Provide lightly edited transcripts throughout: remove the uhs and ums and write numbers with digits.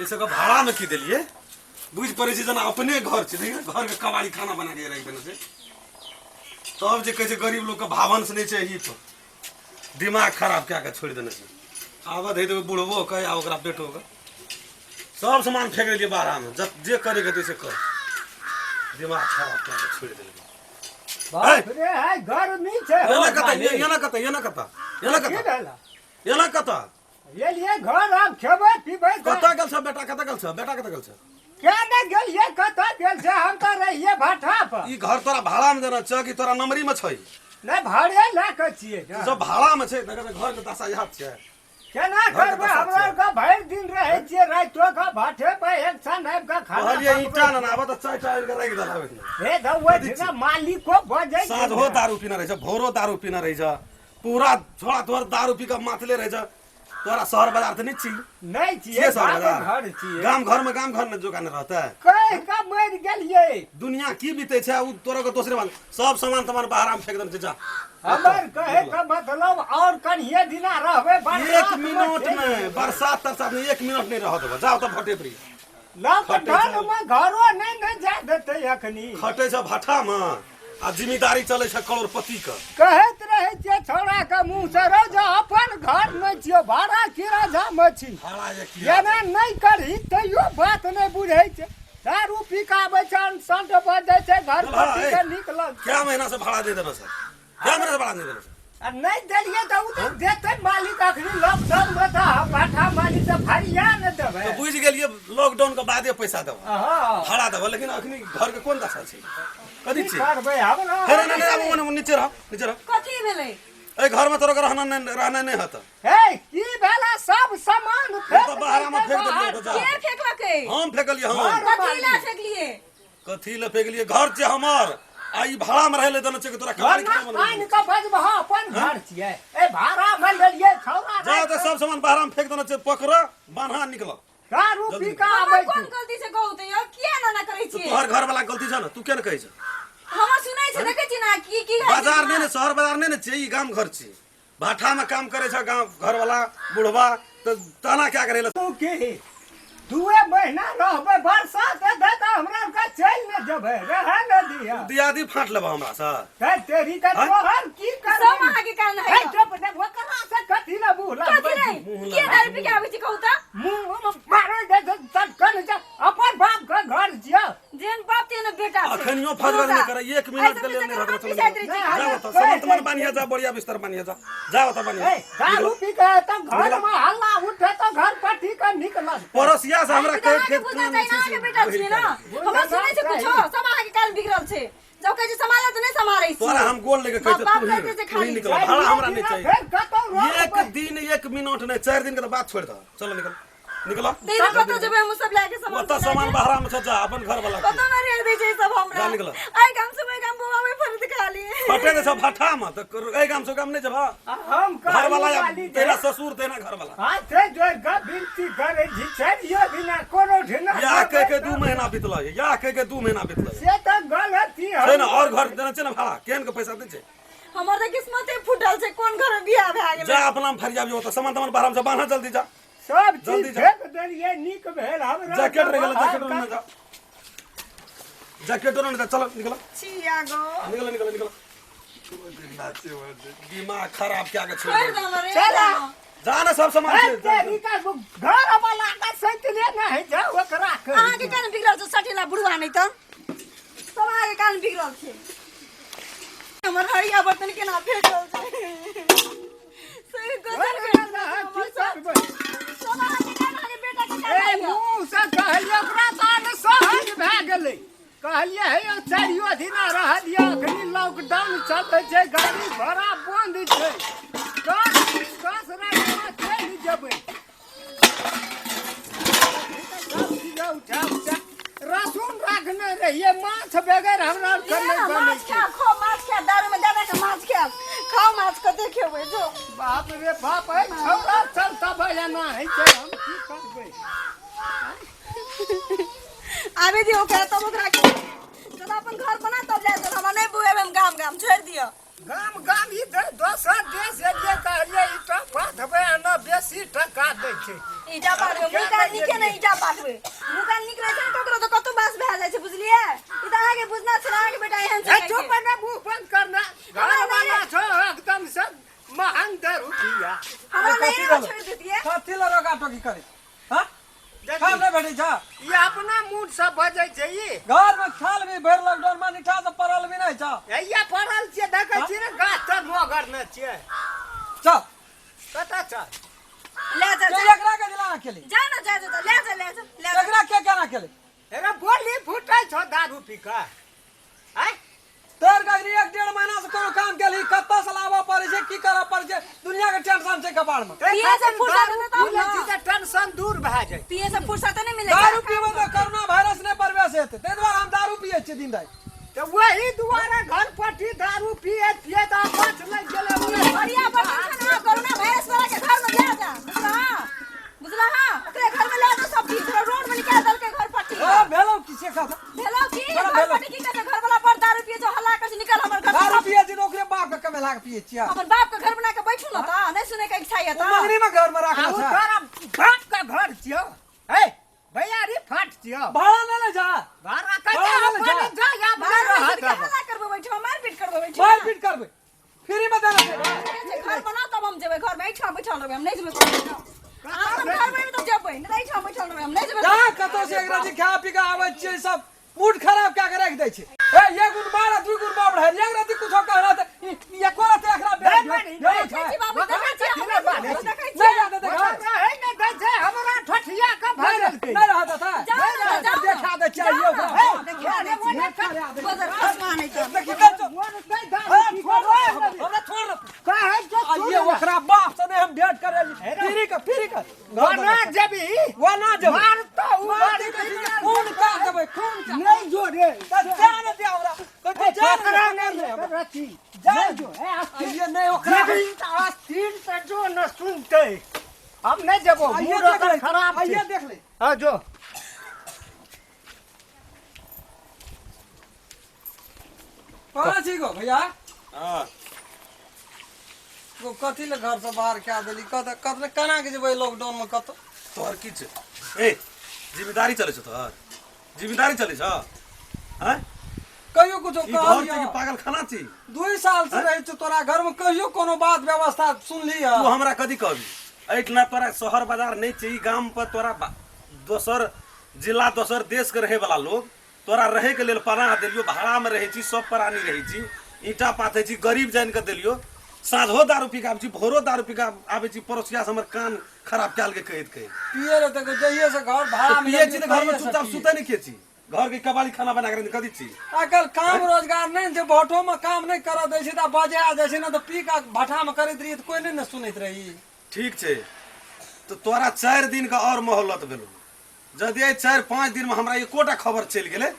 ऐसे का भाड़ा में की दिलिए बुझ पड़े जना अपने घर छे घर के कबाड़ी खाना बना के रख देने से तब जे कहे गरीब लोग का भावन से नहीं चाहिए तो दिमाग खराब क्या छोड़ देने से आवत है तो बुढ़बो कहे आ ओकरा बेटो का सब सामान फेंक दिलिए बाहर में जब जे करेगा तैसे कर दिमाग खराब क्या छोड़ देने बाप रे हाय घर नहीं छे ये ना कता ये लिए घर हम खेबे पीबे कता गल छ बेटा कता गल छ क्या न गेल ये कता गेल छे हम त रहिए भाठा पर ई घर तोरा भाड़ा में देना छ कि तोरा नंबरी में छै नहीं भाड़े ला के छिए जब भाड़ा में छै त घर के दशा याद छै केना करबे हमरा का भर दिन रहे छिए रातो का भाठे पे एक सन आब का खाना कहलिए ईटा न आबे त चाय टाइल के रख देला हे द वो दिन मालिक को बजे साँझ हो दारू पीना रहे छ भोरो दारू पीना रहे छ पूरा छोड़ा तोर दारू पी के माथले रहे छ तोरा शहर बाजार त नहीं छिए शहर घर छिए गाम घर में दुकान रहता है कई का मर गेलिए दुनिया की बीते छै उ तोरा के दोसरे बात सब सामान तमान बाहर में फेंक देन जा हमर कहे का मतलब और कनिए दिना रहबे एक मिनट में बरसात में 1 मिनट नहीं रह देबो जाओ त भटे परी लॉकडाउन में घरो नहीं जा देते अखनी खटे छ भाठा में आ जिम्मेदारी चले छ करोड़पति का कहत रहे छे छोड़ा के मुंह से रोज अपन घर में छियो भाड़ा किराया में छी भाड़ा एना नहीं करही तैयो बात नहीं बुझै छे दारू पीकाबे छन संत बजे छे घर पति के निकल क्या महीना से भाड़ा दे देना सर क्या महीना से भाड़ा दे देना सर आ नहीं देलिए त उ त देते मालिक अखनी लॉकडाउन में था भाठा मालिक से फरिया न देबे तो बुझ गेलिए लॉकडाउन के बादे पैसा देबो हां भाड़ा देबो लेकिन अखनी घर के कोन दशा छै कथि छै करबे हमरा हे नहीं नीचे रह कथि भेलै ए घर में तोरा रहना नहीं हत हे की भेला सब सामान फेंक तो बाहर में फेंक देलिए तो जा के फेंकलकै हम फेंकलिए हम कथी ला फेंकलिए कथी ले फेंकलिए घर छै हमर आई भाड़ा में रहले देना छै तोरा कहानी पानी का बजबहा अपन घर छिए ए भाड़ा में लेलिए छौरा जा तो सब सामान बाहर में फेंक देना छै पकड़ बान्हा निकल दारू पी का आबै कोन गलती से कहू त यो किया ना करै छी तोहर घर वाला गलती छ न तू केन कहै छ हम सुनै छै देखै छी ना की बाजार नहीं शहर बाजार नहीं छै ई गांव घर छै भाठा में काम करे छ गांव घर वाला बुढ़वा तो ताना क्या करेला तू के 2 महीना रहबे बरसात दे त हमरा का चल न जबे रह न दिया दियादी फाट लेबा हमरा से ते तेरी का तोहर की कर सब आगे कान है चुप ने वकरा से कथि न बुला कथी नहीं के दारू पी के आबै छी कहू त मुंह मारे दे तक कन जा अपन बाप का घर जिया जेन बाप तेन बेटा अखनियो फजर नहीं करे 1 मिनट के लिए नहीं रहत चल जाओ तो सामान तमान बानिया जा बढ़िया बिस्तर बानिया जा जाओ तो बानिया दारू पी के त घर में हल्ला उठे तो घर पट्टी का निकल पड़ोसिया से हमरा कह के के बेटा छी ना हम सुनै छी कुछो सब आगे कान बिगड़ल छै जब कहे समाला त नहीं समारै छी तोरा हम गोल लेके कहते तू ही निकल भाड़ा हमरा नहीं चाहिए एक दिन 1 मिनट नहीं 4 दिन के बाद छोड़ दो चलो निकलो तेरे कतो जबे हम सब लाके सामान तो सामान बाहर में जा अपन घर वाला कतो ना रे दे छै सब हमरा निकलो आई काम से मैं काम बुआ में फर दिखा लिए फटे दे सब भाठा में तो ए काम से काम नहीं जबा हम घर वाला तेरा ससुर तेरा घर वाला हां ते जो ग बिनती करे जी छरियो बिना कोनो ढिना या कह के 2 महीना बीतला या कह के 2 महीना बीतला से त गलती है ना और घर देना छै ना भाड़ा केन के पैसा दे छै हमर त किस्मते फुटल छै कोन घर बियाह भ गेल जा अपना फरिया जो तो सामान तमान बाहर में बांधा जल्दी जा सब चीज फेंक देलिए निक भेल हमरा जैकेट रह गेल जैकेट में जा जैकेट में चलो निकलो छिया गो निकलो दिमाग खराब क्या के छोड़ छोड़ दो हमरे चला जाना सब सामान से तेरी का घर वाला का सैतले नहीं जा ओकरा कर आहा के कान बिगड़ल छ सठीला बुढ़वा नहीं त सब आगे कान बिगड़ल छै हमर हरिया बर्तन केना फेंकल छै सही गजल भेल हमर सब आगे कान आगे बेटा के ए मुंह से कहलिए ओकरा तान सहज भ गेलै कहलिए हे चारियो दिन रह दिया अखनी लॉकडाउन चलते छै गाड़ी घोड़ा बंद छै कस रात चल जेबै रसून रखने रहिए माछ बगैर हमरा करने माछ खा दारू में दादा के माछ खा खाओ माछ को देखेबै जो बाप रे बाप है छौरा चलता बयाना है छै हम की करबै आबे दियो के तब ओकरा के जब अपन घर बना तब जाए तो हम नहीं बुएब हम गाम छोड़ दियो गाम इधर दोसर देश जे कहलिए ई पाठबे न बेसी टका दै छै इजा पाठबे मुकान निके नहीं इजा पाठबे मुकान निकले छै ककरो तो कतो बास भए जाइ छै बुझलिए ई त अहाँ के बुझना छै अहाँ के बेटा एहन ए छै चुप न मुंह बंद करना घर वाला छो एकदम से महान रुपया हमरा नहीं ना छोड़ देतिए कथी ल रोका टोकी करे हां काम नहीं भेटै छ ये अपना मूड से बजै छै ई घर में खाल भी भर लॉकडाउन में निठा से पड़ल भी नहीं छ हैया पड़ल छियै देखै छी रे गाछ तर मगर न छियै चल कतऽ छ ले जा तो जा एकरा के दिला अकेले जा ना जा जा ले जा ले जा एकरा के केना केले एरा बोली फुटै छ दारू पी के हैं तोर गगरी 1.5 महीना से कोनो काम केली कत्ता से लावा पड़े छै की करऽ पड़े छै दुनिया के टेंशन छै कपाड़ में पिए से फुर्सत नहीं तब ना ना टेंशन दूर भए जाइ पिए से फुर्सत नहीं मिले दारू पीबो तो कोरोना वायरस नहीं प्रवेश हेतै तै दुआरे हम दारू पियै छी दिन रात तो वही दुआरे घर पट्टी दारू पिए पिए त पाँच लग गेलै बढ़िया बर्तन खाना कोरोना वायरस वाला के घर में ले जा बुझला हां ओकरे घर में ले जा सब चीज रोड में निकाल दल के घर पट्टी ए भेलौ की से खाता भेलो की घर पट्टी की कहते घर वाला पर दारू पिए जो हल्ला कर निकल हमर घर दारू पियै छी ओकरे बाप के कमेला के पियै छी हमर बाप के घर बना के बैठू ना त नहीं सुने के इच्छा है त मंगनी में घर में राखना आउ छै तोरा बाप का घर छियो हे भैयारी फाट छियो भाड़ा न ले जा भाड़ा कते अपन जा या बाहर बाहर रह के हट हल्ला करबो बैठो मारपीट करबो बैठो मारपीट करबै फ्री में देना छै घर बना तब हम जेबै घर में ऐठा बैठल रहबै हम नहीं जेबै हम घर में तो जेबै नहीं ऐठा बैठल रहबै हम नहीं जेबै जा कतो से एकरा जी खा पी के आबै छियै सब मूड खराब क्या के रख दै छै ए ये गुण मारा दू गुण बाप है एक राती कुछो कहला त एको राती एकरा बेच देखै छी बाबू देखै छी हमरा बाबू देखै छी नहीं जाते देख है न दै छै हमरा ठठिया के भरल के नहीं रहता था जाओ देखा दे चाहिए ओकरा देखिए रे वो देख बजर आसमान है तो देखि कर जो मोन दे दारू हमरा छोड़ का है जो ये ओकरा बाप से नहीं हम भेंट करे फ्री का ना जबी वो ना जब मार तो उबारी खून का देबै खून का नहीं जोड़े जाने दे हमरा कोई पकड़ा जाने नहीं दे रखी जा जो है ये नहीं ओकरा आस्तीन से जो न सुनते हम नहीं जबो आइए मूड देख ले खराब आइए देख ले हां जो पाँच ही गो भैया हां को कथी ले घर से बाहर क्या देली कत केना के जेबै लॉकडाउन में कत तोहर की छै ए जिम्मेदारी चलै छ तोहर जिम्मेदारी चलै छ हैं कहियो कुछो ई घर छै कि कहलियो पागल खाना छी 2 साल से रहै छ तोरा घर में कहियो कोनो बात व्यवस्था सुनली है तू हमरा कथी कहबी ऐठना तोरा शहर बाजार नहीं छै ई गाम पर तोरा दोसर जिला दोसर देश के रहे वाला लोग तोरा रहे के लेल पनाह देलियो भाड़ा में रहे छी सब प्राणी रहे छी ईटा पाथे छी गरीब जान के देलियो साँझो दारू पी के आबै छी भोरो दारू पी के आबै छी पड़ोसिया से हमर कान खराब कैल के कहैत पिए रे त जइए से घर भाड़ा में पिए छी त घर में चुपचाप सुते नहीं के छी घर के कबाड़ी खाना बना के कथी छी आजकल काम रोजगार नहीं जे भट्ठो में काम नहीं कर दै छै त बजे आ जाइ छै न त पी का भट्ठा में करैत रही त कोई नहीं न सुनैत रही ठीक छै तो तोरा 4 दिन का और मोहलत भेलो जदि 4-5 दिन में हमरा एकोटा खबर चल गेले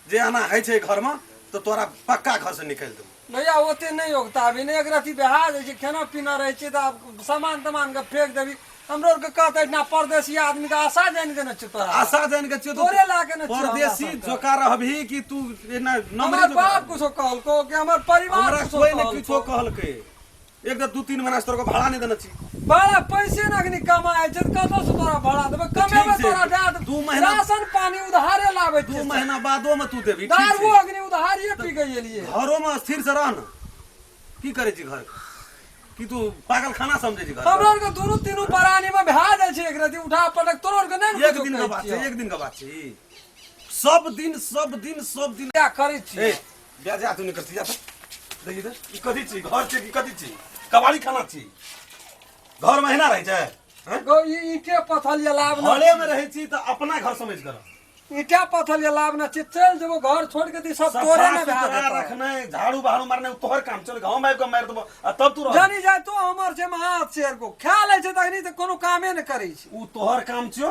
जे आना है छै घर में तो तोरा पक्का घर से निकाल दो भैया ओते नहीं होता अभी नहीं एक राती बेहा जाइ छै खाना पीना रहे छै त सामान तमान के फेंक देबी हमरो के कहते ना परदेसी आदमी का आशा जान के न छै तोरा आशा जान के छियो तोरे लाके न परदेसी जोका रहबी कि तू एना हमर नंबर बाप कुछो कहल को कि हमर परिवार हमरा कुछो कोई ने कहल किछो कहल के एक तो 2-3 महीना से तोरा को भाड़ा नहीं देना छी बड़ा पैसे न अग्नि कमाए छै कतो से तोरा भाड़ा देबे कमे में छै। तोरा दे 2 महीना राशन पानी उधारे लाबै 2 महीना बादो में तू देबी ठीक दारू छै अग्नि उधारिये पी गई लिए घरों में स्थिर से रह न की करे छी घर कि तू पागल खाना समझे छी घर हमरा के दुनु तीनू परानी में भा जाइ छै एक राती उठा पटक तोरो के नहीं एक दिन का बात छै एक दिन का बात छै सब दिन क्या करे छी ए ब्याजा तू नहीं करती जा देखी तो ई कथी छी घर छै कि कथी छी कबाड़ी खाना छी घर महीना रहे छै हैं गो ईटे पथल या लाभ न हले में रहे छी तो अपना घर समझ कर ईटा पथल या लाभ न चल जब घर छोड़ के दी सब तोरे न भा सफा रखने झाड़ू बहारू मारने तोहर काम चल गांव में को मार दबो तब तू रह जानी जाय तो हमर छै महात शेर को ख्याल है छै तखनी त कोनो कामे न करै छै ऊ तोहर काम छियो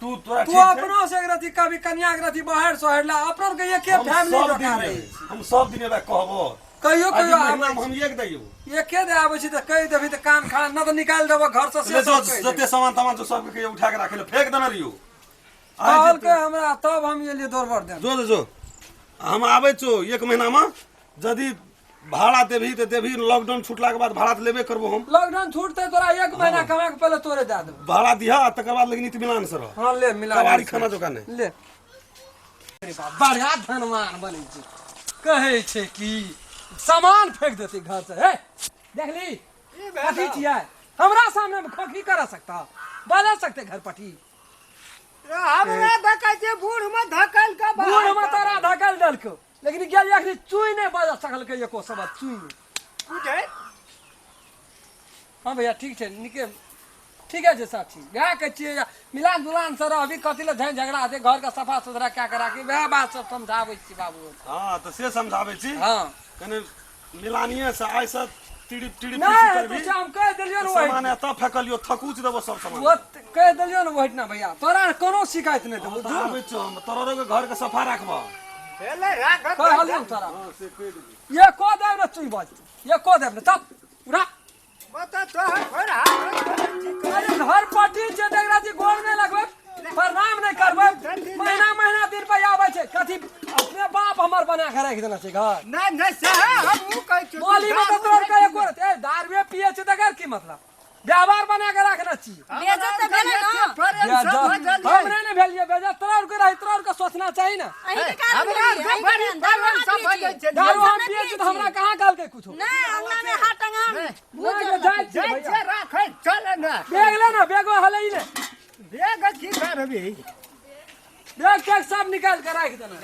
तू तोरा तू ठीक छै अपनो से एक राती कभी कन्या के राती बाहर सोहर ला अपनो के एके फैमिली रखा रही हम सब दिन एबा कहबो कहियो आज कहियो महीना आबै में हम एक दैयो एके दे आबै छी त कहि देबी त कान खा न त निकाल देबो घर से ले से जो सब कहि जते सामान तमान जो सब के उठा के राखे फेंक देना रहियो कहल के हमरा तब हम ये लिए दौड़ दे जो हम आबै छो एक महीना में यदि भाड़ा देभी तो देभी, लॉकडाउन छूटला के बाद भाड़ा तो लेबे करबो हम। लॉकडाउन छूटते तोरा 1 महीना कमाए के पहले तोरे दे देबो। भाड़ा दिहा तकर बाद लेकिन इत्मीनान से रह। हां ले मिला कबाड़ी खाना दुकान है। ले। अरे बाप बढ़िया धनवान बनै छै। कहै छै कि सामान फेंक देते घर से। हे देख ली कथी छियै? हमरा सामने में खोखी कर सकता, बजा सकते घर पटी। हमरा धक्का जे बूढ़ में धक्कल का बूढ़ में तारा धकल देलको, लेकिन गेल अखनी चुई नहीं बजा सकलकै एको शब्द चुई। कुटे हाँ भैया ठीक है, निके ठीक है जे साथी वह कह छियै मिलान जुलान से अभी कथी ले झै झगड़ा हेतै, घर का सफा सुथरा क्या करा के वह बात सब समझाबै छी बाबू। हाँ तो से समझाबै छी। हाँ कने मिलानिए से आइ से टिड़ी टिड़ी नहीं करबी। तो हम कह देलियो न सामान एत फेकलियो, थकूच देबो सब सामान। वो कह देलियो न वही ना भैया, तोरा कोनो शिकायत नहीं देबो। आबै छ हम तोरा के घर के सफा रखबा। पहले राख कह हलियो तोरा हां से कह देबी। ये को देब न चुई बाज, ये को देब न तब पूरा। बता तो घर हाथ अरे घर पटी जे देगरा जी गोड़ में लगबै, प्रणाम नहीं करबै, महीना महीना दिन पे आबै छै। कथी अपने बाप हमर बना के राख देना छै घर। नहीं नहीं सह हम कहै छी बोली में तो तोर के एको ए दारुए पिए छै तकर की मतलब? व्यवहार बना के रखना चाहिए। बेइज्जत तो भेलै ना। हमरे ने भेलिए बेइज्जत, तोर के रही तोर के सोचना चाहिए ना। अहीं के कारण हमरा भेलै, अहीं बड़ी के दारू पालन सब पियै भजै छै। छै। दारू हम पिए छी तो हमरा कहाँ कहल के कुछ? नहीं अंगना में हाथ टंगा भूत नहीं जाय छी जय भैया, राखै चल ना बैग ले ना, बैगो हलै ले, बेग की करबी बैग के सब निकाल के राख देना।